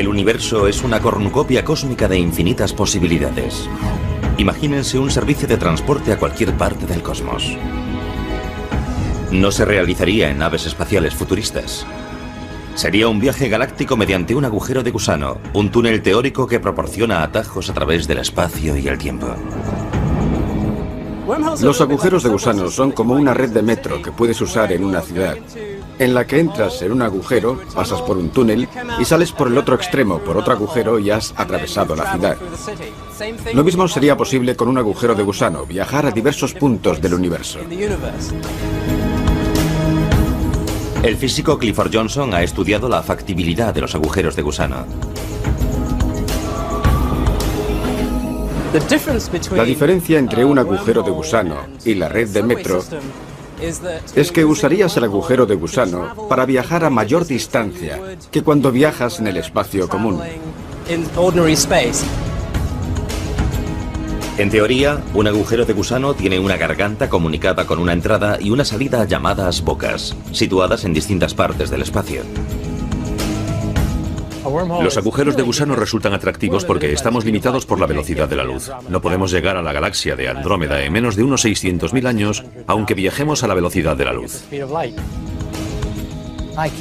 El universo es una cornucopia cósmica de infinitas posibilidades. Imagínense un servicio de transporte a cualquier parte del cosmos. No se realizaría en naves espaciales futuristas. Sería un viaje galáctico mediante un agujero de gusano, un túnel teórico que proporciona atajos a través del espacio y el tiempo. Los agujeros de gusano son como una red de metro que puedes usar en una ciudad, en la que entras en un agujero, pasas por un túnel y sales por el otro extremo, por otro agujero y has atravesado la ciudad. Lo mismo sería posible con un agujero de gusano, viajar a diversos puntos del universo. El físico Clifford Johnson ha estudiado la factibilidad de los agujeros de gusano. La diferencia entre un agujero de gusano y la red de metro es que usarías el agujero de gusano para viajar a mayor distancia que cuando viajas en el espacio común. En teoría, un agujero de gusano tiene una garganta comunicada con una entrada y una salida llamadas bocas, situadas en distintas partes del espacio. Los agujeros de gusano resultan atractivos porque estamos limitados por la velocidad de la luz. No podemos llegar a la galaxia de Andrómeda en menos de unos 600.000 años, aunque viajemos a la velocidad de la luz.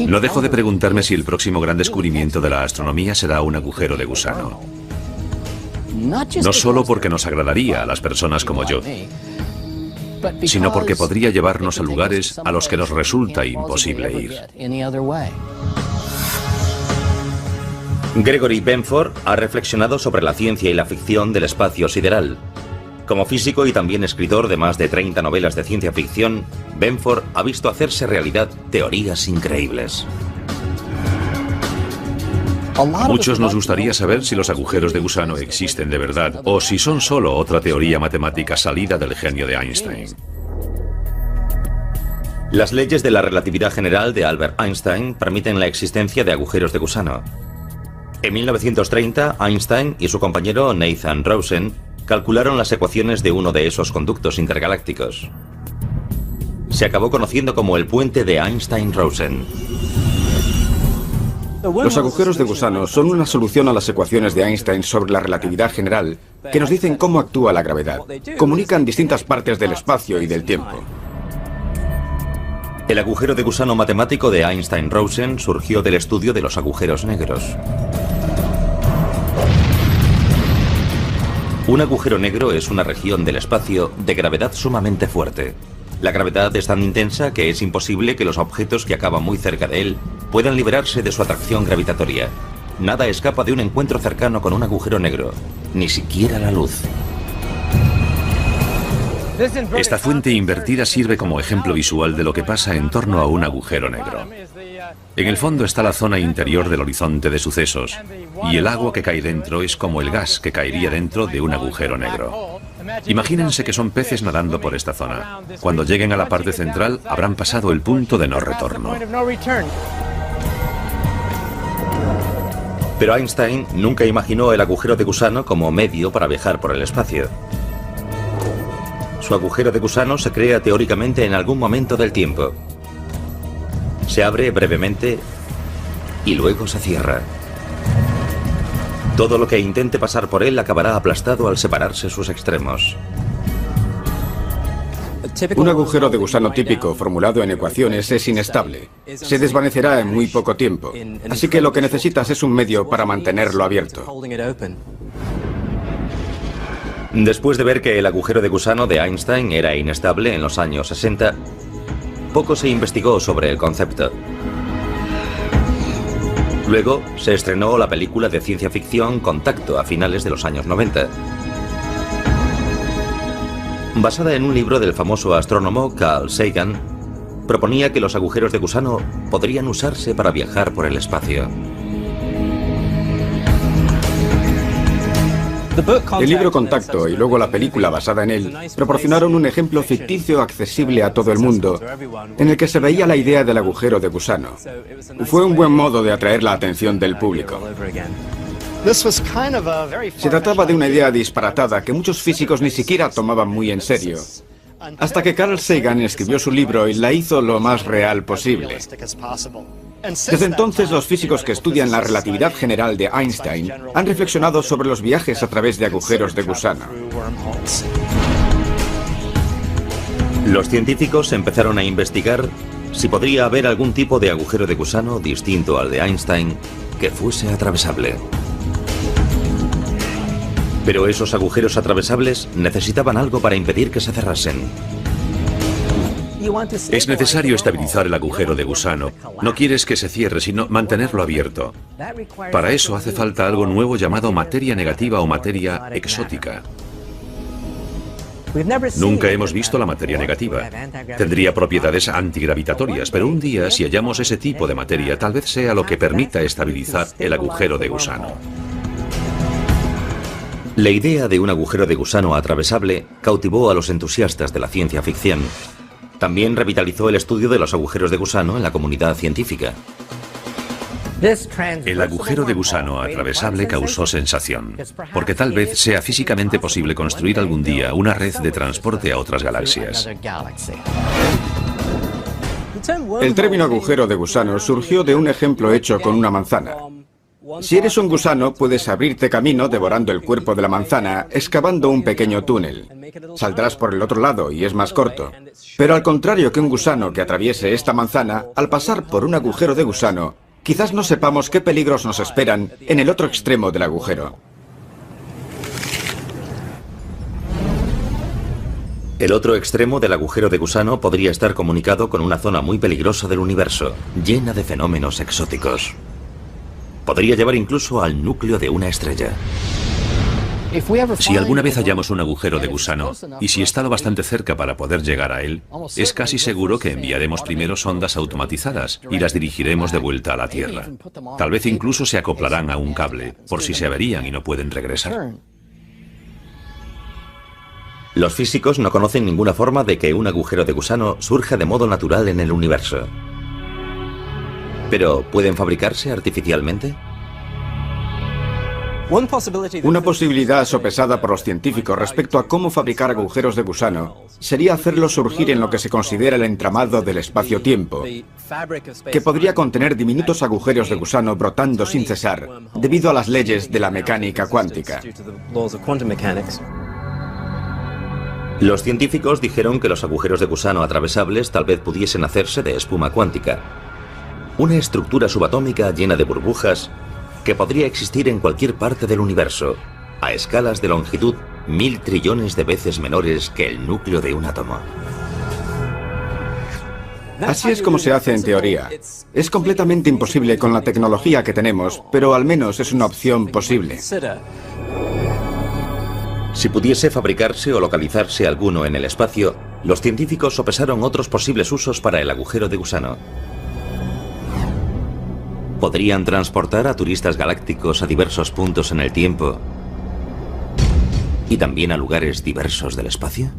No dejo de preguntarme si el próximo gran descubrimiento de la astronomía será un agujero de gusano. No solo porque nos agradaría a las personas como yo, sino porque podría llevarnos a lugares a los que nos resulta imposible ir. Gregory Benford ha reflexionado sobre la ciencia y la ficción del espacio sideral. Como físico y también escritor de más de 30 novelas de ciencia ficción, Benford ha visto hacerse realidad teorías increíbles. Muchos nos gustaría saber si los agujeros de gusano existen de verdad o si son solo otra teoría matemática salida del genio de Einstein. Las leyes de la relatividad general de Albert Einstein permiten la existencia de agujeros de gusano. En 1930, Einstein y su compañero Nathan Rosen calcularon las ecuaciones de uno de esos conductos intergalácticos. Se acabó conociendo como el puente de Einstein-Rosen. Los agujeros de gusano son una solución a las ecuaciones de Einstein sobre la relatividad general que nos dicen cómo actúa la gravedad. Comunican distintas partes del espacio y del tiempo. El agujero de gusano matemático de Einstein-Rosen surgió del estudio de los agujeros negros. Un agujero negro es una región del espacio de gravedad sumamente fuerte. La gravedad es tan intensa que es imposible que los objetos que acaban muy cerca de él puedan liberarse de su atracción gravitatoria. Nada escapa de un encuentro cercano con un agujero negro, ni siquiera la luz. Esta fuente invertida sirve como ejemplo visual de lo que pasa en torno a un agujero negro. En el fondo está la zona interior del horizonte de sucesos, y el agua que cae dentro es como el gas que caería dentro de un agujero negro. Imagínense que son peces nadando por esta zona. Cuando lleguen a la parte central, habrán pasado el punto de no retorno. Pero Einstein nunca imaginó el agujero de gusano como medio para viajar por el espacio. Su agujero de gusano se crea teóricamente en algún momento del tiempo. Se abre brevemente y luego se cierra. Todo lo que intente pasar por él acabará aplastado al separarse sus extremos. Un agujero de gusano típico formulado en ecuaciones es inestable. Se desvanecerá en muy poco tiempo. Así que lo que necesitas es un medio para mantenerlo abierto. Después de ver que el agujero de gusano de Einstein era inestable en los años 60, poco se investigó sobre el concepto. Luego se estrenó la película de ciencia ficción Contacto a finales de los años 90. Basada en un libro del famoso astrónomo Carl Sagan, proponía que los agujeros de gusano podrían usarse para viajar por el espacio. El libro Contacto y luego la película basada en él proporcionaron un ejemplo ficticio accesible a todo el mundo, en el que se veía la idea del agujero de gusano. Fue un buen modo de atraer la atención del público. Se trataba de una idea disparatada que muchos físicos ni siquiera tomaban muy en serio, hasta que Carl Sagan escribió su libro y la hizo lo más real posible. Desde entonces, los físicos que estudian la relatividad general de Einstein han reflexionado sobre los viajes a través de agujeros de gusano. Los científicos empezaron a investigar si podría haber algún tipo de agujero de gusano distinto al de Einstein que fuese atravesable. Pero esos agujeros atravesables necesitaban algo para impedir que se cerrasen. Es necesario estabilizar el agujero de gusano. No quieres que se cierre, sino mantenerlo abierto. Para eso hace falta algo nuevo llamado materia negativa o materia exótica. Nunca hemos visto la materia negativa. Tendría propiedades antigravitatorias, pero un día, si hallamos ese tipo de materia, tal vez sea lo que permita estabilizar el agujero de gusano. La idea de un agujero de gusano atravesable cautivó a los entusiastas de la ciencia ficción. También revitalizó el estudio de los agujeros de gusano en la comunidad científica. El agujero de gusano atravesable causó sensación, porque tal vez sea físicamente posible construir algún día una red de transporte a otras galaxias. El término agujero de gusano surgió de un ejemplo hecho con una manzana. Si eres un gusano, puedes abrirte camino devorando el cuerpo de la manzana, excavando un pequeño túnel. Saldrás por el otro lado y es más corto. Pero al contrario que un gusano que atraviese esta manzana, al pasar por un agujero de gusano, quizás no sepamos qué peligros nos esperan en el otro extremo del agujero. El otro extremo del agujero de gusano podría estar comunicado con una zona muy peligrosa del universo, llena de fenómenos exóticos. Podría llevar incluso al núcleo de una estrella. Si alguna vez hallamos un agujero de gusano, y si está lo bastante cerca para poder llegar a él, es casi seguro que enviaremos primero sondas automatizadas y las dirigiremos de vuelta a la Tierra. Tal vez incluso se acoplarán a un cable, por si se averían y no pueden regresar. Los físicos no conocen ninguna forma de que un agujero de gusano surja de modo natural en el universo. ¿Pero pueden fabricarse artificialmente? Una posibilidad sopesada por los científicos respecto a cómo fabricar agujeros de gusano sería hacerlos surgir en lo que se considera el entramado del espacio-tiempo, que podría contener diminutos agujeros de gusano brotando sin cesar debido a las leyes de la mecánica cuántica. Los científicos dijeron que los agujeros de gusano atravesables tal vez pudiesen hacerse de espuma cuántica, una estructura subatómica llena de burbujas que podría existir en cualquier parte del universo, a escalas de longitud 1000 trillones de veces menores que el núcleo de un átomo. Así es como se hace en teoría. Es completamente imposible con la tecnología que tenemos, pero al menos es una opción posible. Si pudiese fabricarse o localizarse alguno en el espacio, los científicos sopesaron otros posibles usos para el agujero de gusano. ¿Podrían transportar a turistas galácticos a diversos puntos en el tiempo y también a lugares diversos del espacio?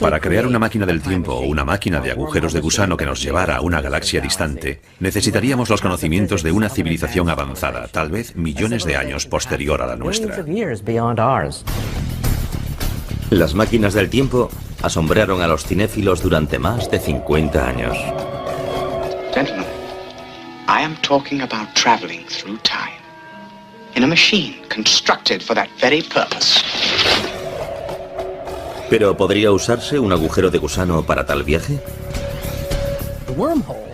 Para crear una máquina del tiempo o una máquina de agujeros de gusano que nos llevara a una galaxia distante, necesitaríamos los conocimientos de una civilización avanzada, tal vez millones de años posterior a la nuestra. Las máquinas del tiempo asombraron a los cinéfilos durante más de 50 años. Gentlemen, I am talking about traveling through time in a machine constructed for that very purpose. ¿Pero podría usarse un agujero de gusano para tal viaje?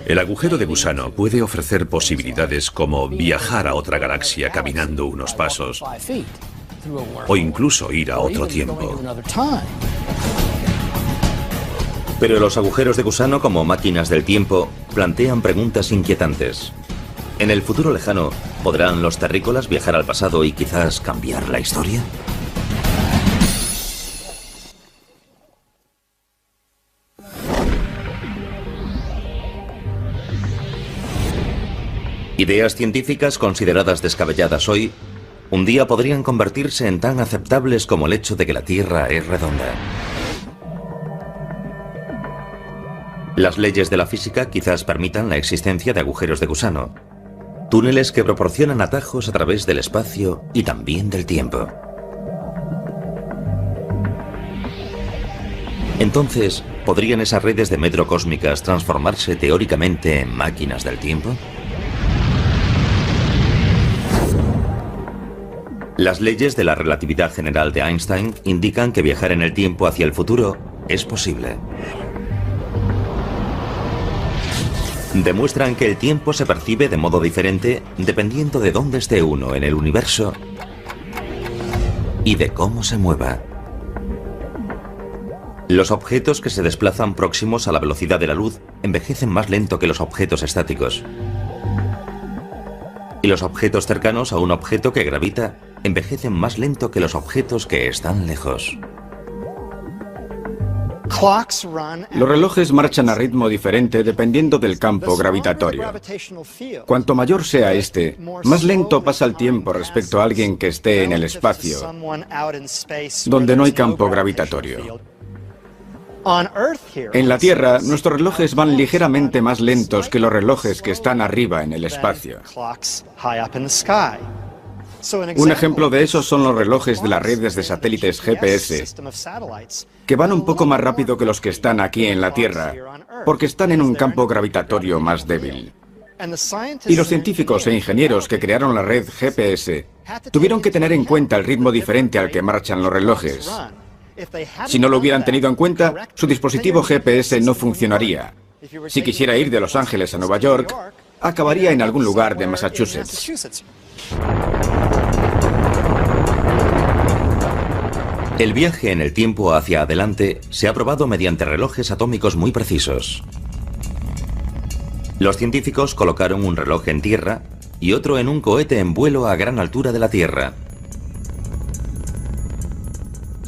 El agujero de gusano puede ofrecer posibilidades como viajar a otra galaxia caminando unos pasos o incluso ir a otro tiempo. Pero los agujeros de gusano como máquinas del tiempo plantean preguntas inquietantes. ¿En el futuro lejano podrán los terrícolas viajar al pasado y quizás cambiar la historia? Ideas científicas consideradas descabelladas hoy, un día podrían convertirse en tan aceptables como el hecho de que la Tierra es redonda. Las leyes de la física quizás permitan la existencia de agujeros de gusano, túneles que proporcionan atajos a través del espacio y también del tiempo. Entonces, ¿podrían esas redes de metro cósmicas transformarse teóricamente en máquinas del tiempo? Las leyes de la relatividad general de Einstein indican que viajar en el tiempo hacia el futuro es posible. Demuestran que el tiempo se percibe de modo diferente dependiendo de dónde esté uno en el universo y de cómo se mueva. Los objetos que se desplazan próximos a la velocidad de la luz envejecen más lento que los objetos estáticos. Y los objetos cercanos a un objeto que gravita envejecen más lento que los objetos que están lejos. Los relojes marchan a ritmo diferente dependiendo del campo gravitatorio. Cuanto mayor sea este, más lento pasa el tiempo respecto a alguien que esté en el espacio, donde no hay campo gravitatorio. En la Tierra, nuestros relojes van ligeramente más lentos que los relojes que están arriba en el espacio. Un ejemplo de eso son los relojes de las redes de satélites GPS, que van un poco más rápido que los que están aquí en la Tierra, porque están en un campo gravitatorio más débil. Y los científicos e ingenieros que crearon la red GPS tuvieron que tener en cuenta el ritmo diferente al que marchan los relojes. Si no lo hubieran tenido en cuenta, su dispositivo GPS no funcionaría. Si quisiera ir de Los Ángeles a Nueva York, acabaría en algún lugar de Massachusetts. El viaje en el tiempo hacia adelante se ha probado mediante relojes atómicos muy precisos. Los científicos colocaron un reloj en tierra y otro en un cohete en vuelo a gran altura de la Tierra.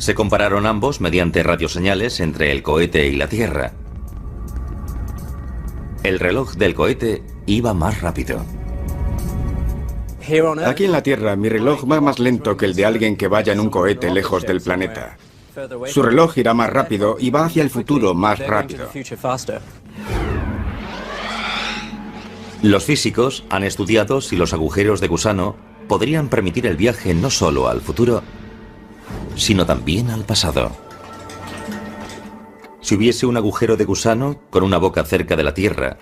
Se compararon ambos mediante radioseñales entre el cohete y la Tierra. El reloj del cohete iba más rápido. Aquí en la Tierra, mi reloj va más lento que el de alguien que vaya en un cohete lejos del planeta. Su reloj irá más rápido y va hacia el futuro más rápido. Los físicos han estudiado si los agujeros de gusano podrían permitir el viaje no solo al futuro, sino también al pasado. Si hubiese un agujero de gusano con una boca cerca de la Tierra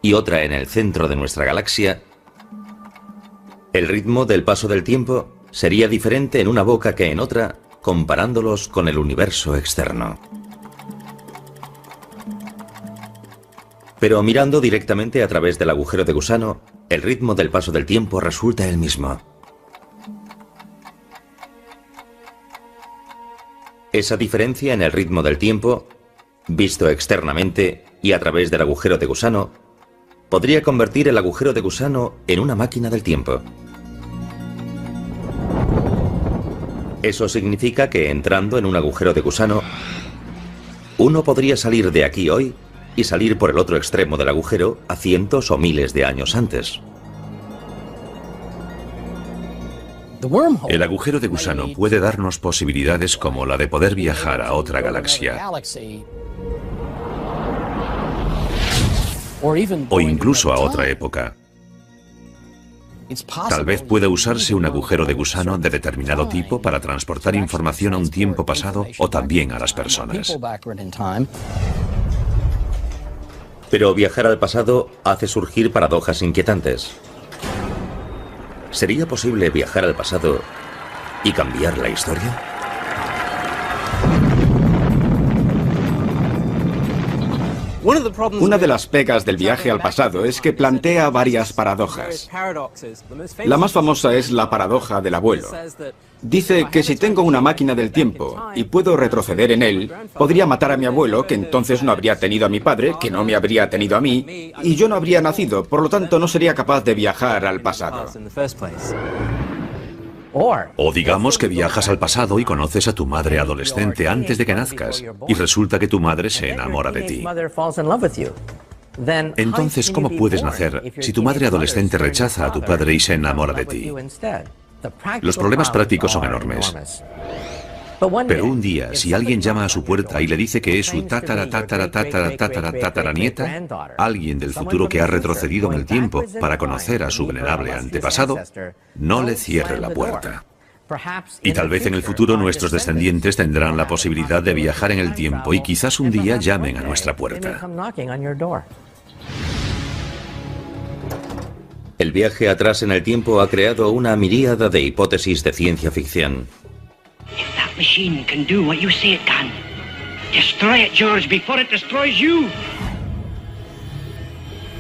y otra en el centro de nuestra galaxia, el ritmo del paso del tiempo sería diferente en una boca que en otra, comparándolos con el universo externo. Pero mirando directamente a través del agujero de gusano, el ritmo del paso del tiempo resulta el mismo. Esa diferencia en el ritmo del tiempo, visto externamente y a través del agujero de gusano, podría convertir el agujero de gusano en una máquina del tiempo. Eso significa que entrando en un agujero de gusano, uno podría salir de aquí hoy y salir por el otro extremo del agujero a cientos o miles de años antes. El agujero de gusano puede darnos posibilidades como la de poder viajar a otra galaxia o incluso a otra época. Tal vez pueda usarse un agujero de gusano de determinado tipo para transportar información a un tiempo pasado o también a las personas. Pero viajar al pasado hace surgir paradojas inquietantes. ¿Sería posible viajar al pasado y cambiar la historia? Una de las pegas del viaje al pasado es que plantea varias paradojas. La más famosa es la paradoja del abuelo. Dice que si tengo una máquina del tiempo y puedo retroceder en él, podría matar a mi abuelo, que entonces no habría tenido a mi padre, que no me habría tenido a mí, y yo no habría nacido, por lo tanto no sería capaz de viajar al pasado. O digamos que viajas al pasado y conoces a tu madre adolescente antes de que nazcas, y resulta que tu madre se enamora de ti. Entonces, ¿cómo puedes nacer si tu madre adolescente rechaza a tu padre y se enamora de ti? Los problemas prácticos son enormes. Pero un día, si alguien llama a su puerta y le dice que es su tataranieta, alguien del futuro que ha retrocedido en el tiempo para conocer a su venerable antepasado, no le cierre la puerta. Y tal vez en el futuro nuestros descendientes tendrán la posibilidad de viajar en el tiempo y quizás un día llamen a nuestra puerta. El viaje atrás en el tiempo ha creado una miríada de hipótesis de ciencia ficción. If that machine can do what you say it can, destroy it, George, before it destroys you.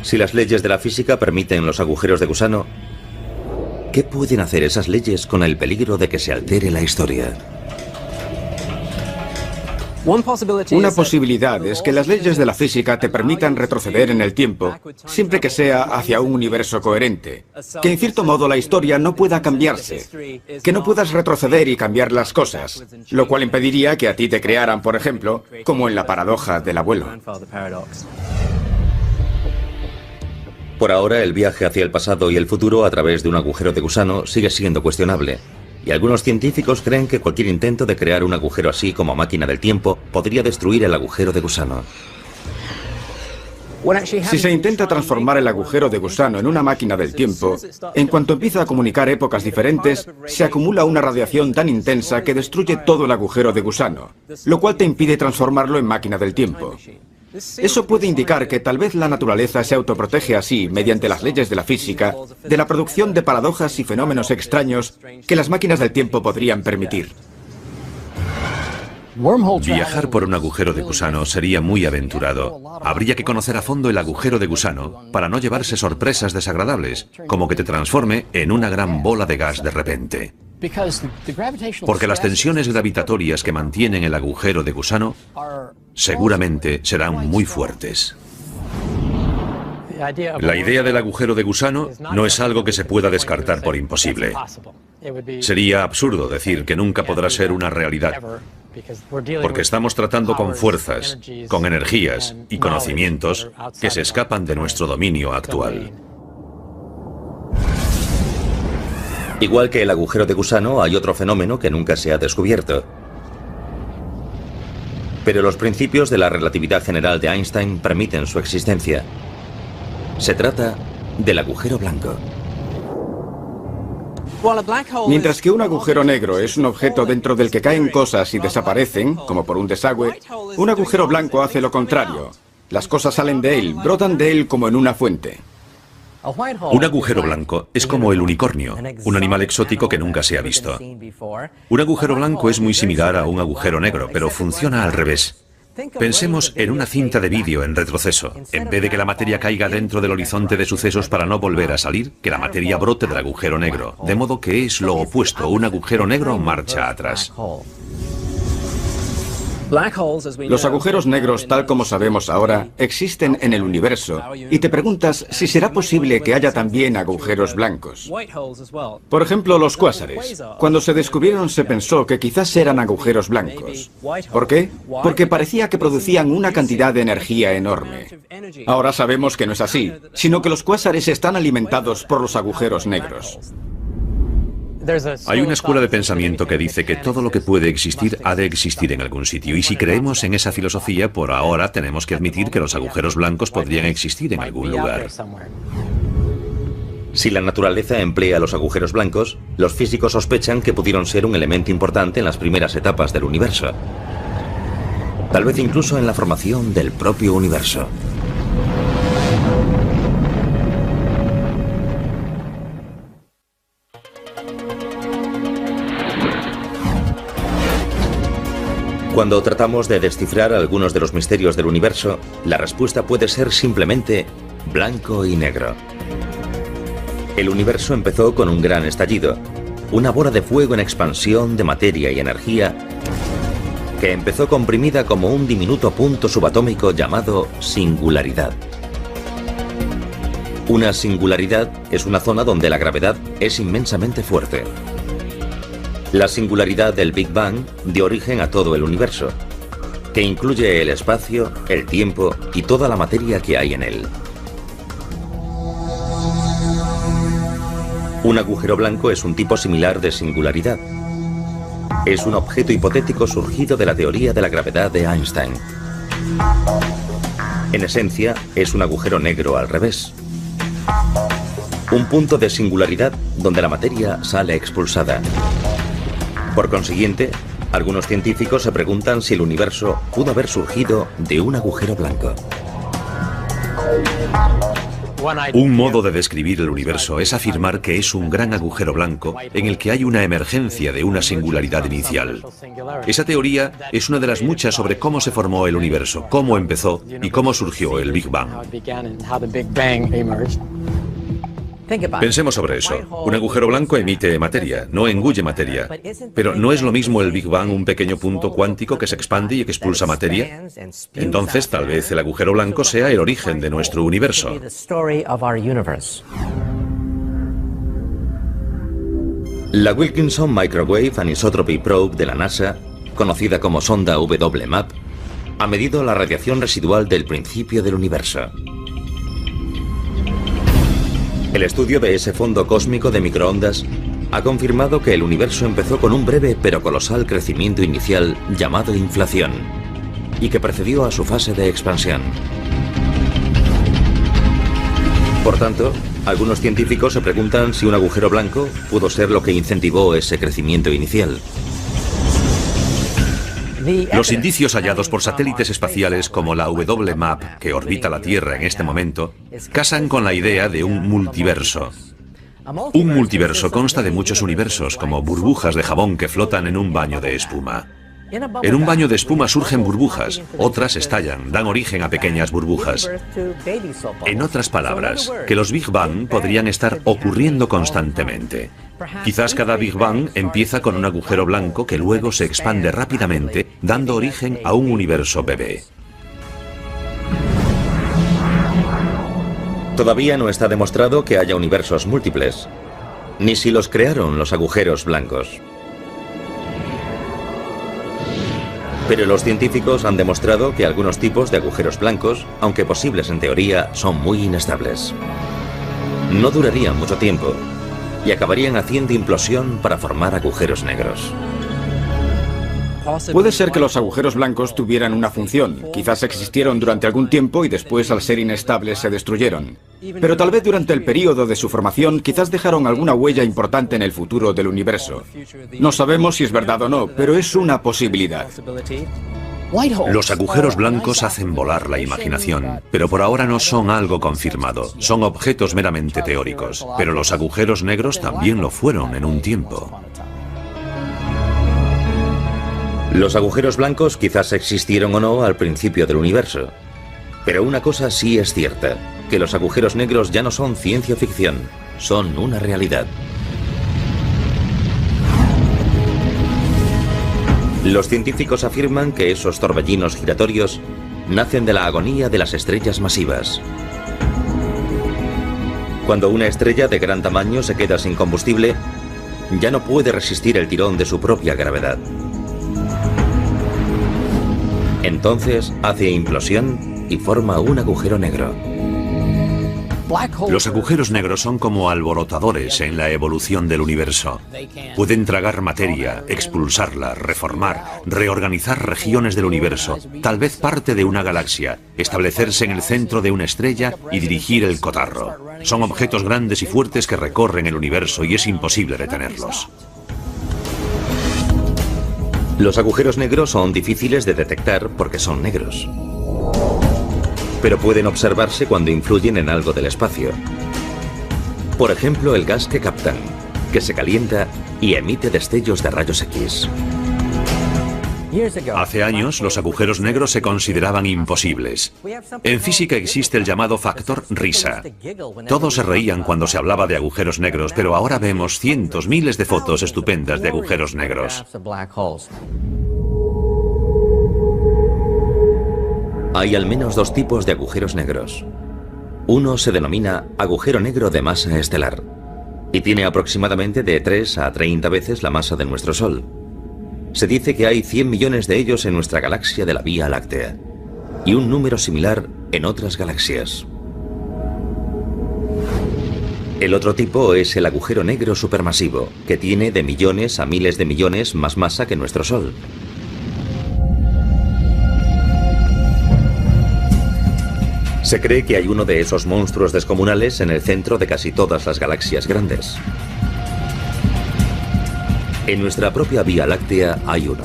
Si las leyes de la física permiten los agujeros de gusano, ¿qué pueden hacer esas leyes con el peligro de que se altere la historia? Una posibilidad es que las leyes de la física te permitan retroceder en el tiempo, siempre que sea hacia un universo coherente. Que en cierto modo la historia no pueda cambiarse. Que no puedas retroceder y cambiar las cosas, lo cual impediría que a ti te crearan, por ejemplo, como en la paradoja del abuelo. Por ahora, el viaje hacia el pasado y el futuro a través de un agujero de gusano sigue siendo cuestionable. Y algunos científicos creen que cualquier intento de crear un agujero así como máquina del tiempo podría destruir el agujero de gusano. Si se intenta transformar el agujero de gusano en una máquina del tiempo, en cuanto empieza a comunicar épocas diferentes, se acumula una radiación tan intensa que destruye todo el agujero de gusano, lo cual te impide transformarlo en máquina del tiempo. Eso puede indicar que tal vez la naturaleza se autoprotege así, mediante las leyes de la física, de la producción de paradojas y fenómenos extraños que las máquinas del tiempo podrían permitir. Viajar por un agujero de gusano sería muy aventurado. Habría que conocer a fondo el agujero de gusano para no llevarse sorpresas desagradables, como que te transforme en una gran bola de gas de repente. Porque las tensiones gravitatorias que mantienen el agujero de gusano seguramente serán muy fuertes. La idea del agujero de gusano no es algo que se pueda descartar por imposible. Sería absurdo decir que nunca podrá ser una realidad, porque estamos tratando con fuerzas, con energías y conocimientos que se escapan de nuestro dominio actual. Igual que el agujero de gusano, hay otro fenómeno que nunca se ha descubierto. Pero los principios de la relatividad general de Einstein permiten su existencia. Se trata del agujero blanco. Mientras que un agujero negro es un objeto dentro del que caen cosas y desaparecen, como por un desagüe, un agujero blanco hace lo contrario. Las cosas salen de él, brotan de él como en una fuente. Un agujero blanco es como el unicornio, un animal exótico que nunca se ha visto. Un agujero blanco es muy similar a un agujero negro, pero funciona al revés. Pensemos en una cinta de vídeo en retroceso. En vez de que la materia caiga dentro del horizonte de sucesos para no volver a salir, que la materia brote del agujero negro. De modo que es lo opuesto, un agujero negro marcha atrás. Los agujeros negros, tal como sabemos ahora, existen en el universo, y te preguntas si será posible que haya también agujeros blancos. Por ejemplo, los cuásares. Cuando se descubrieron se pensó que quizás eran agujeros blancos. ¿Por qué? Porque parecía que producían una cantidad de energía enorme. Ahora sabemos que no es así, sino que los cuásares están alimentados por los agujeros negros. Hay una escuela de pensamiento que dice que todo lo que puede existir ha de existir en algún sitio, y si creemos en esa filosofía, por ahora tenemos que admitir que los agujeros blancos podrían existir en algún lugar. Si la naturaleza emplea los agujeros blancos, los físicos sospechan que pudieron ser un elemento importante en las primeras etapas del universo. Tal vez incluso en la formación del propio universo. Cuando tratamos de descifrar algunos de los misterios del universo, la respuesta puede ser simplemente blanco y negro. El universo empezó con un gran estallido, una bola de fuego en expansión de materia y energía que empezó comprimida como un diminuto punto subatómico llamado singularidad. Una singularidad es una zona donde la gravedad es inmensamente fuerte. La singularidad del Big Bang dio origen a todo el universo, que incluye el espacio, el tiempo y toda la materia que hay en él. Un agujero blanco es un tipo similar de singularidad. Es un objeto hipotético surgido de la teoría de la gravedad de Einstein. En esencia, es un agujero negro al revés. Un punto de singularidad donde la materia sale expulsada. Por consiguiente, algunos científicos se preguntan si el universo pudo haber surgido de un agujero blanco. Un modo de describir el universo es afirmar que es un gran agujero blanco en el que hay una emergencia de una singularidad inicial. Esa teoría es una de las muchas sobre cómo se formó el universo, cómo empezó y cómo surgió el Big Bang. Pensemos sobre eso. Un agujero blanco emite materia, no engulle materia. Pero ¿no es lo mismo el Big Bang un pequeño punto cuántico que se expande y que expulsa materia? Entonces, tal vez el agujero blanco sea el origen de nuestro universo. La Wilkinson Microwave Anisotropy Probe de la NASA, conocida como sonda WMAP, ha medido la radiación residual del principio del universo. El estudio de ese fondo cósmico de microondas ha confirmado que el universo empezó con un breve pero colosal crecimiento inicial llamado inflación, y que precedió a su fase de expansión. Por tanto, algunos científicos se preguntan si un agujero blanco pudo ser lo que incentivó ese crecimiento inicial. Los indicios hallados por satélites espaciales como la WMAP, que orbita la Tierra en este momento, casan con la idea de un multiverso. Un multiverso consta de muchos universos, como burbujas de jabón que flotan en un baño de espuma. En un baño de espuma surgen burbujas, otras estallan, dan origen a pequeñas burbujas. En otras palabras, que los Big Bang podrían estar ocurriendo constantemente. Quizás cada Big Bang empieza con un agujero blanco que luego se expande rápidamente, dando origen a un universo bebé. Todavía no está demostrado que haya universos múltiples, ni si los crearon los agujeros blancos. Pero los científicos han demostrado que algunos tipos de agujeros blancos, aunque posibles en teoría, son muy inestables. No durarían mucho tiempo y acabarían haciendo implosión para formar agujeros negros. Puede ser que los agujeros blancos tuvieran una función. Quizás existieron durante algún tiempo y después, al ser inestables, se destruyeron. Pero tal vez durante el periodo de su formación, quizás dejaron alguna huella importante en el futuro del universo. No sabemos si es verdad o no, pero es una posibilidad. Los agujeros blancos hacen volar la imaginación, pero por ahora no son algo confirmado. Son objetos meramente teóricos. Pero los agujeros negros también lo fueron en un tiempo. Los agujeros blancos quizás existieron o no al principio del universo. Pero una cosa sí es cierta, que los agujeros negros ya no son ciencia ficción, son una realidad. Los científicos afirman que esos torbellinos giratorios nacen de la agonía de las estrellas masivas. Cuando una estrella de gran tamaño se queda sin combustible, ya no puede resistir el tirón de su propia gravedad. Entonces hace implosión y forma un agujero negro. Los agujeros negros son como alborotadores en la evolución del universo. Pueden tragar materia, expulsarla, reformar, reorganizar regiones del universo, tal vez parte de una galaxia, establecerse en el centro de una estrella y dirigir el cotarro. Son objetos grandes y fuertes que recorren el universo y es imposible detenerlos. Los agujeros negros son difíciles de detectar porque son negros. Pero pueden observarse cuando influyen en algo del espacio. Por ejemplo, el gas que captan, que se calienta y emite destellos de rayos X. Hace años, los agujeros negros se consideraban imposibles. En física existe el llamado factor risa. Todos se reían cuando se hablaba de agujeros negros, pero ahora vemos cientos, miles de fotos estupendas de agujeros negros. Hay al menos dos tipos de agujeros negros. Uno se denomina agujero negro de masa estelar y tiene aproximadamente de 3 a 30 veces la masa de nuestro Sol. Se dice que hay 100 millones de ellos en nuestra galaxia de la Vía Láctea y un número similar en otras galaxias. El otro tipo es el agujero negro supermasivo, que tiene de millones a miles de millones más masa que nuestro Sol. Se cree que hay uno de esos monstruos descomunales en el centro de casi todas las galaxias grandes. En nuestra propia Vía Láctea hay uno.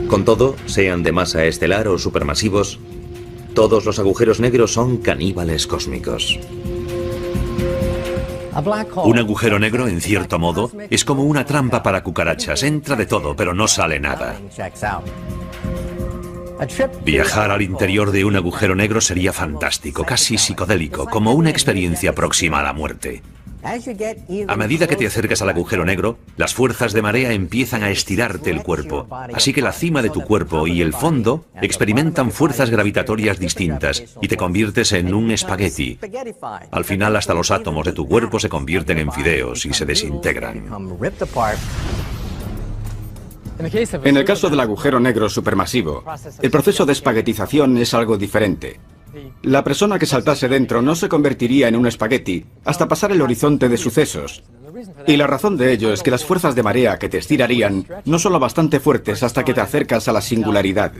Con todo, sean de masa estelar o supermasivos, todos los agujeros negros son caníbales cósmicos. Un agujero negro, en cierto modo, es como una trampa para cucarachas. Entra de todo, pero no sale nada. Viajar al interior de un agujero negro sería fantástico, casi psicodélico, como una experiencia próxima a la muerte. A medida que te acercas al agujero negro, las fuerzas de marea empiezan a estirarte el cuerpo, así que la cima de tu cuerpo y el fondo experimentan fuerzas gravitatorias distintas y te conviertes en un espagueti. Al final, hasta los átomos de tu cuerpo se convierten en fideos y se desintegran. En el caso del agujero negro supermasivo, el proceso de espaguetización es algo diferente. La persona que saltase dentro no se convertiría en un espagueti hasta pasar el horizonte de sucesos. Y la razón de ello es que las fuerzas de marea que te estirarían no son lo bastante fuertes hasta que te acercas a la singularidad.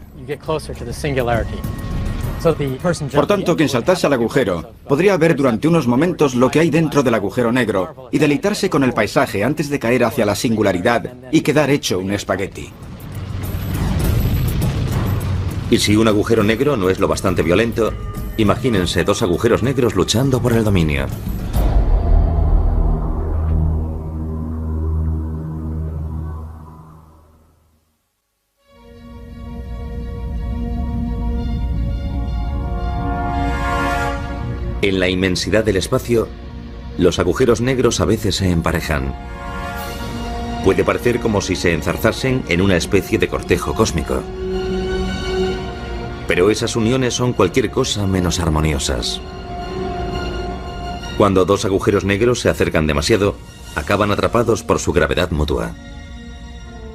Por tanto, quien saltase al agujero podría ver durante unos momentos lo que hay dentro del agujero negro y deleitarse con el paisaje antes de caer hacia la singularidad y quedar hecho un espagueti. Y si un agujero negro no es lo bastante violento, imagínense dos agujeros negros luchando por el dominio. En la inmensidad del espacio, los agujeros negros a veces se emparejan. Puede parecer como si se enzarzasen en una especie de cortejo cósmico. Pero esas uniones son cualquier cosa menos armoniosas. Cuando dos agujeros negros se acercan demasiado, acaban atrapados por su gravedad mutua.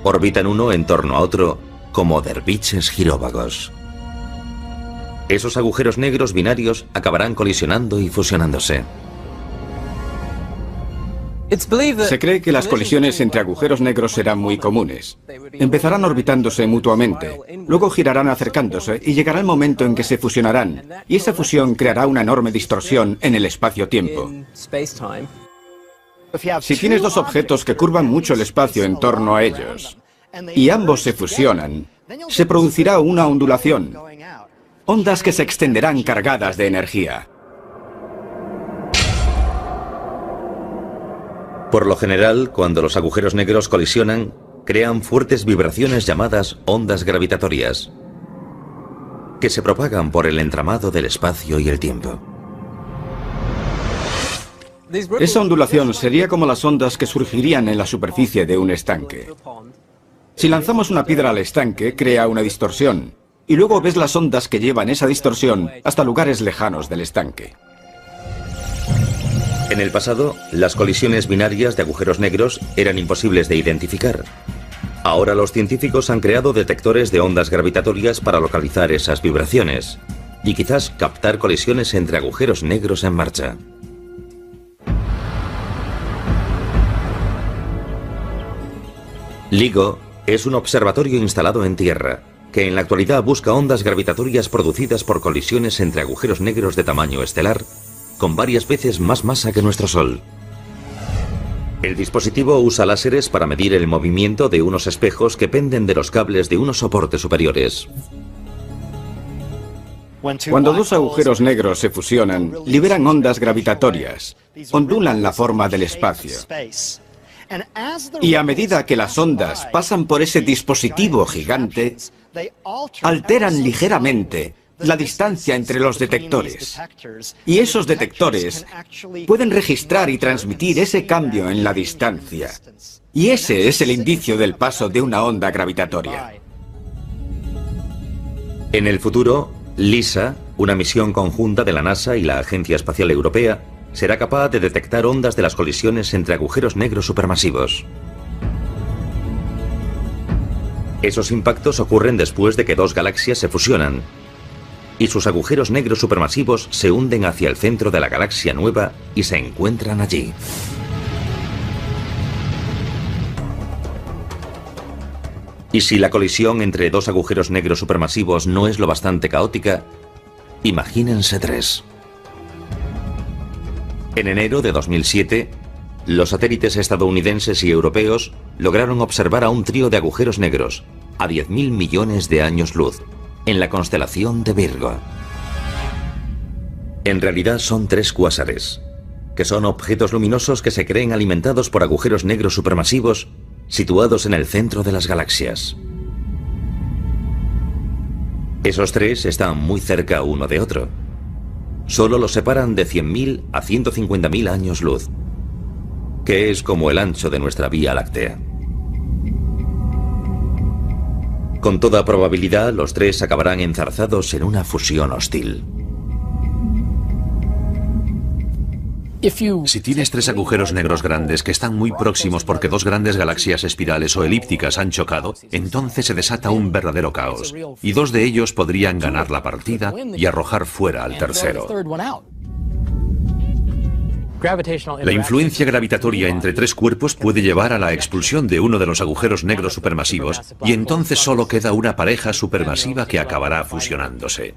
Orbitan uno en torno a otro como derviches giróvagos. Esos agujeros negros binarios acabarán colisionando y fusionándose. Se cree que las colisiones entre agujeros negros serán muy comunes. Empezarán orbitándose mutuamente, luego girarán acercándose y llegará el momento en que se fusionarán, y esa fusión creará una enorme distorsión en el espacio-tiempo. Si tienes dos objetos que curvan mucho el espacio en torno a ellos, y ambos se fusionan, se producirá una ondulación, ondas que se extenderán cargadas de energía. Por lo general, cuando los agujeros negros colisionan, crean fuertes vibraciones llamadas ondas gravitatorias, que se propagan por el entramado del espacio y el tiempo. Esa ondulación sería como las ondas que surgirían en la superficie de un estanque. Si lanzamos una piedra al estanque, crea una distorsión, y luego ves las ondas que llevan esa distorsión hasta lugares lejanos del estanque. En el pasado, las colisiones binarias de agujeros negros eran imposibles de identificar. Ahora los científicos han creado detectores de ondas gravitatorias para localizar esas vibraciones y quizás captar colisiones entre agujeros negros en marcha. LIGO es un observatorio instalado en Tierra que en la actualidad busca ondas gravitatorias producidas por colisiones entre agujeros negros de tamaño estelar con varias veces más masa que nuestro Sol. El dispositivo usa láseres para medir el movimiento de unos espejos que penden de los cables de unos soportes superiores. Cuando dos agujeros negros se fusionan, liberan ondas gravitatorias, ondulan la forma del espacio. Y a medida que las ondas pasan por ese dispositivo gigante, alteran ligeramente la distancia entre los detectores. Y esos detectores pueden registrar y transmitir ese cambio en la distancia. Y ese es el indicio del paso de una onda gravitatoria. En el futuro, LISA, una misión conjunta de la NASA y la Agencia Espacial Europea, será capaz de detectar ondas de las colisiones entre agujeros negros supermasivos. Esos impactos ocurren después de que dos galaxias se fusionan y sus agujeros negros supermasivos se hunden hacia el centro de la galaxia nueva y se encuentran allí. Y si la colisión entre dos agujeros negros supermasivos no es lo bastante caótica, imagínense tres. En enero de 2007, los satélites estadounidenses y europeos lograron observar a un trío de agujeros negros a 10.000 millones de años luz, en la constelación de Virgo. En realidad son 3 cuásares, que son objetos luminosos que se creen alimentados por agujeros negros supermasivos situados en el centro de las galaxias. Esos 3 están muy cerca uno de otro. Solo los separan de 100.000 a 150.000 años luz, que es como el ancho de nuestra Vía Láctea. Con toda probabilidad, los 3 acabarán enzarzados en una fusión hostil. Si tienes 3 agujeros negros grandes que están muy próximos porque 2 grandes galaxias espirales o elípticas han chocado, entonces se desata un verdadero caos, y 2 de ellos podrían ganar la partida y arrojar fuera al tercero. La influencia gravitatoria entre 3 cuerpos puede llevar a la expulsión de uno de los agujeros negros supermasivos, y entonces solo queda una pareja supermasiva que acabará fusionándose.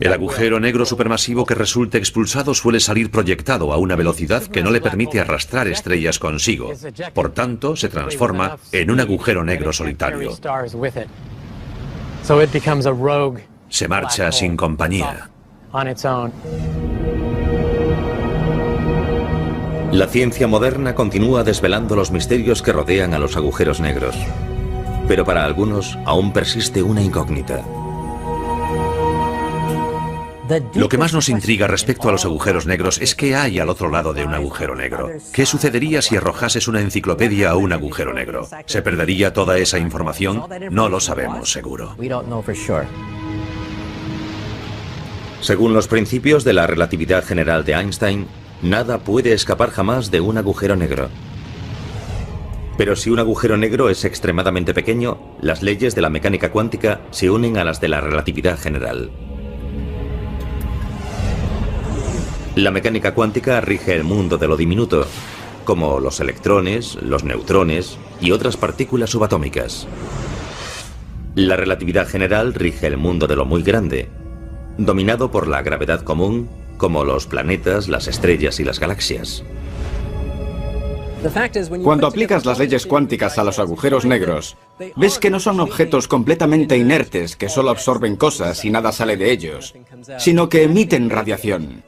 El agujero negro supermasivo que resulte expulsado suele salir proyectado a una velocidad que no le permite arrastrar estrellas consigo. Por tanto, se transforma en un agujero negro solitario. Se marcha sin compañía. La ciencia moderna continúa desvelando los misterios que rodean a los agujeros negros, pero para algunos aún persiste una incógnita. Lo que más nos intriga respecto a los agujeros negros es qué hay al otro lado de un agujero negro. ¿Qué sucedería si arrojases una enciclopedia a un agujero negro? ¿Se perdería toda esa información? No lo sabemos seguro. Según los principios de la relatividad general de Einstein, nada puede escapar jamás de un agujero negro. Pero si un agujero negro es extremadamente pequeño, las leyes de la mecánica cuántica se unen a las de la relatividad general. La mecánica cuántica rige el mundo de lo diminuto, como los electrones, los neutrones y otras partículas subatómicas. La relatividad general rige el mundo de lo muy grande, dominado por la gravedad común, como los planetas, las estrellas y las galaxias. Cuando aplicas las leyes cuánticas a los agujeros negros, ves que no son objetos completamente inertes que solo absorben cosas y nada sale de ellos, sino que emiten radiación.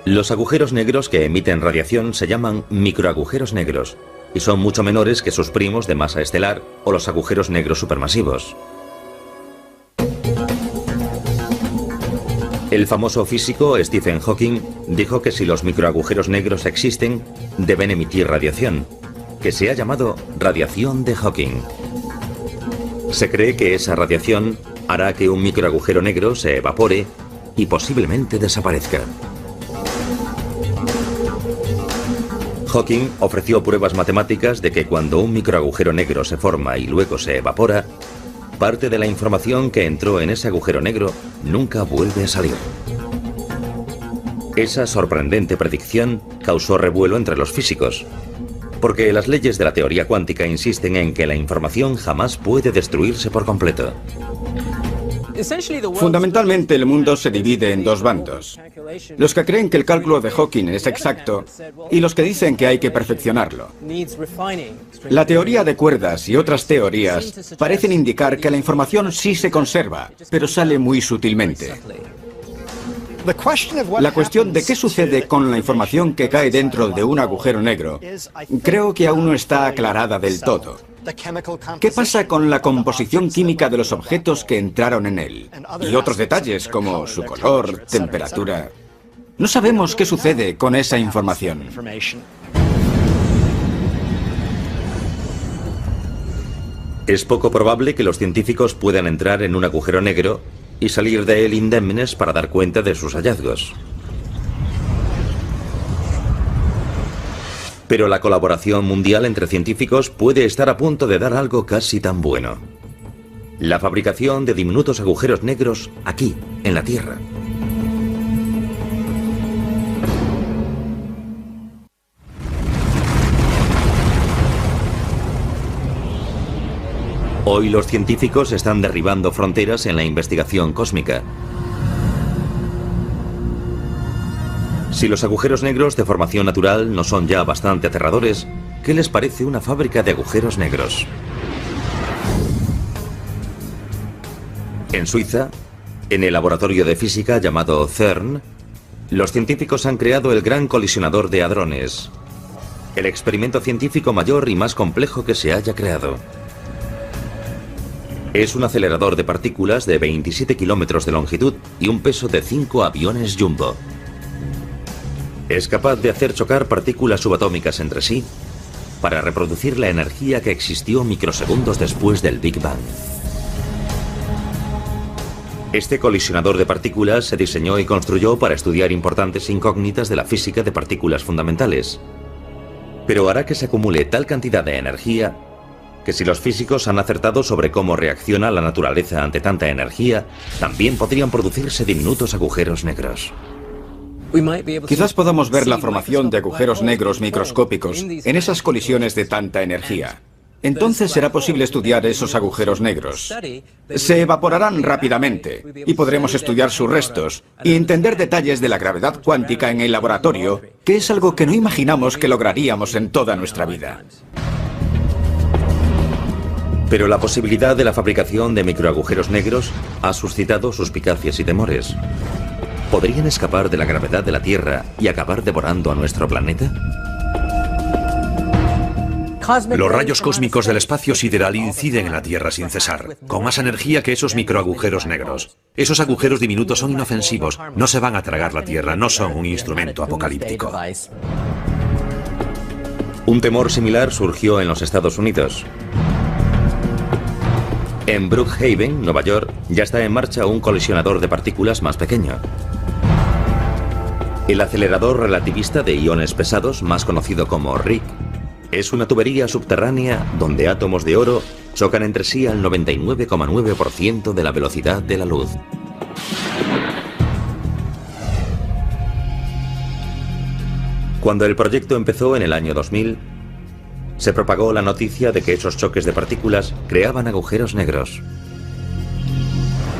Los agujeros negros que emiten radiación se llaman microagujeros negros y son mucho menores que sus primos de masa estelar o los agujeros negros supermasivos. El famoso físico Stephen Hawking dijo que si los microagujeros negros existen, deben emitir radiación, que se ha llamado radiación de Hawking. Se cree que esa radiación hará que un microagujero negro se evapore y posiblemente desaparezca. Hawking ofreció pruebas matemáticas de que cuando un microagujero negro se forma y luego se evapora, parte de la información que entró en ese agujero negro nunca vuelve a salir. Esa sorprendente predicción causó revuelo entre los físicos, porque las leyes de la teoría cuántica insisten en que la información jamás puede destruirse por completo. Fundamentalmente el mundo se divide en 2 bandos. Los que creen que el cálculo de Hawking es exacto y los que dicen que hay que perfeccionarlo. La teoría de cuerdas y otras teorías parecen indicar que la información sí se conserva, pero sale muy sutilmente. La cuestión de qué sucede con la información que cae dentro de un agujero negro creo que aún no está aclarada del todo. ¿Qué pasa con la composición química de los objetos que entraron en él? Y otros detalles como su color, temperatura. No sabemos qué sucede con esa información. Es poco probable que los científicos puedan entrar en un agujero negro y salir de él indemnes para dar cuenta de sus hallazgos. Pero la colaboración mundial entre científicos puede estar a punto de dar algo casi tan bueno. La fabricación de diminutos agujeros negros aquí, en la Tierra. Hoy los científicos están derribando fronteras en la investigación cósmica. Si los agujeros negros de formación natural no son ya bastante aterradores, ¿qué les parece una fábrica de agujeros negros? En Suiza, en el laboratorio de física llamado CERN, los científicos han creado el Gran Colisionador de Hadrones, el experimento científico mayor y más complejo que se haya creado. Es un acelerador de partículas de 27 kilómetros de longitud y un peso de 5 aviones Jumbo. Es capaz de hacer chocar partículas subatómicas entre sí para reproducir la energía que existió microsegundos después del Big Bang. Este colisionador de partículas se diseñó y construyó para estudiar importantes incógnitas de la física de partículas fundamentales, pero hará que se acumule tal cantidad de energía que si los físicos han acertado sobre cómo reacciona la naturaleza ante tanta energía, también podrían producirse diminutos agujeros negros. Quizás podamos ver la formación de agujeros negros microscópicos en esas colisiones de tanta energía. Entonces será posible estudiar esos agujeros negros. Se evaporarán rápidamente y podremos estudiar sus restos y entender detalles de la gravedad cuántica en el laboratorio, que es algo que no imaginamos que lograríamos en toda nuestra vida. Pero la posibilidad de la fabricación de microagujeros negros ha suscitado suspicacias y temores. ¿Podrían escapar de la gravedad de la Tierra y acabar devorando a nuestro planeta? Los rayos cósmicos del espacio sideral inciden en la Tierra sin cesar, con más energía que esos microagujeros negros. Esos agujeros diminutos son inofensivos, no se van a tragar la Tierra, no son un instrumento apocalíptico. Un temor similar surgió en los Estados Unidos. En Brookhaven, Nueva York, ya está en marcha un colisionador de partículas más pequeño. El acelerador relativista de iones pesados, más conocido como RIC, es una tubería subterránea donde átomos de oro chocan entre sí al 99,9% de la velocidad de la luz. Cuando el proyecto empezó en el año 2000, se propagó la noticia de que esos choques de partículas creaban agujeros negros.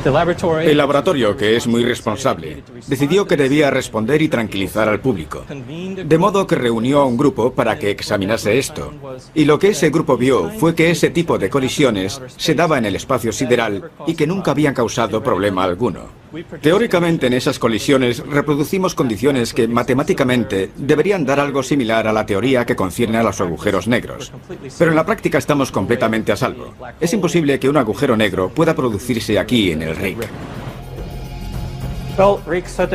El laboratorio, que es muy responsable, decidió que debía responder y tranquilizar al público. De modo que reunió a un grupo para que examinase esto. Y lo que ese grupo vio fue que ese tipo de colisiones se daba en el espacio sideral y que nunca habían causado problema alguno. Teóricamente, en esas colisiones reproducimos condiciones que matemáticamente deberían dar algo similar a la teoría que concierne a los agujeros negros. Pero en la práctica estamos completamente a salvo. Es imposible que un agujero negro pueda producirse aquí en el RIC.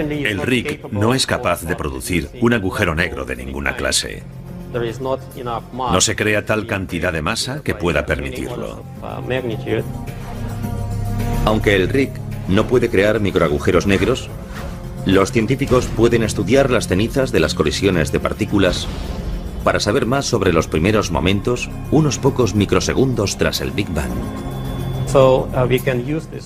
El RIC no es capaz de producir un agujero negro de ninguna clase. No se crea tal cantidad de masa que pueda permitirlo. Aunque el RIC no puede crear microagujeros negros, los científicos pueden estudiar las cenizas de las colisiones de partículas para saber más sobre los primeros momentos, unos pocos microsegundos tras el Big Bang.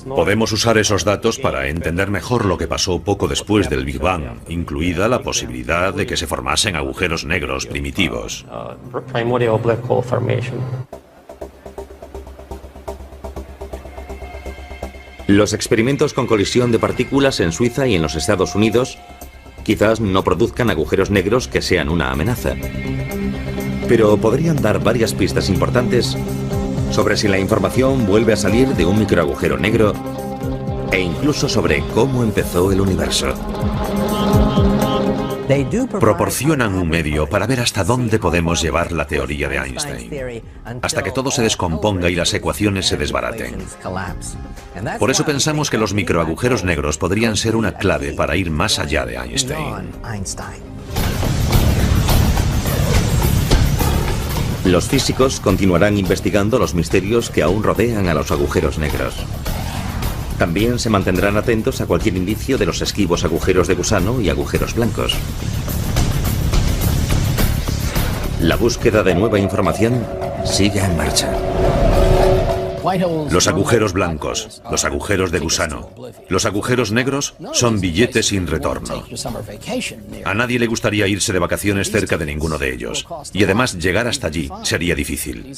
Podemos usar esos datos para entender mejor lo que pasó poco después del Big Bang, incluida la posibilidad de que se formasen agujeros negros primitivos. Los experimentos con colisión de partículas en Suiza y en los Estados Unidos quizás no produzcan agujeros negros que sean una amenaza, pero podrían dar varias pistas importantes sobre si la información vuelve a salir de un microagujero negro e incluso sobre cómo empezó el universo. Proporcionan un medio para ver hasta dónde podemos llevar la teoría de Einstein, hasta que todo se descomponga y las ecuaciones se desbaraten. Por eso pensamos que los microagujeros negros podrían ser una clave para ir más allá de Einstein. Los físicos continuarán investigando los misterios que aún rodean a los agujeros negros. También se mantendrán atentos a cualquier indicio de los esquivos agujeros de gusano y agujeros blancos. La búsqueda de nueva información sigue en marcha. Los agujeros blancos, los agujeros de gusano, los agujeros negros son billetes sin retorno. A nadie le gustaría irse de vacaciones cerca de ninguno de ellos. Y además llegar hasta allí sería difícil.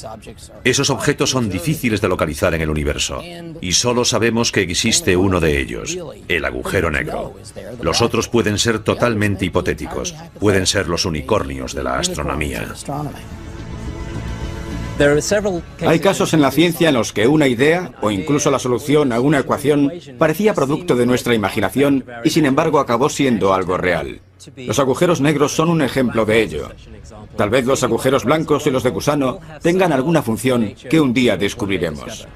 Esos objetos son difíciles de localizar en el universo. Y solo sabemos que existe uno de ellos, el agujero negro. Los otros pueden ser totalmente hipotéticos. Pueden ser los unicornios de la astronomía. Hay casos en la ciencia en los que una idea, o incluso la solución a una ecuación, parecía producto de nuestra imaginación y sin embargo acabó siendo algo real. Los agujeros negros son un ejemplo de ello. Tal vez los agujeros blancos y los de gusano tengan alguna función que un día descubriremos.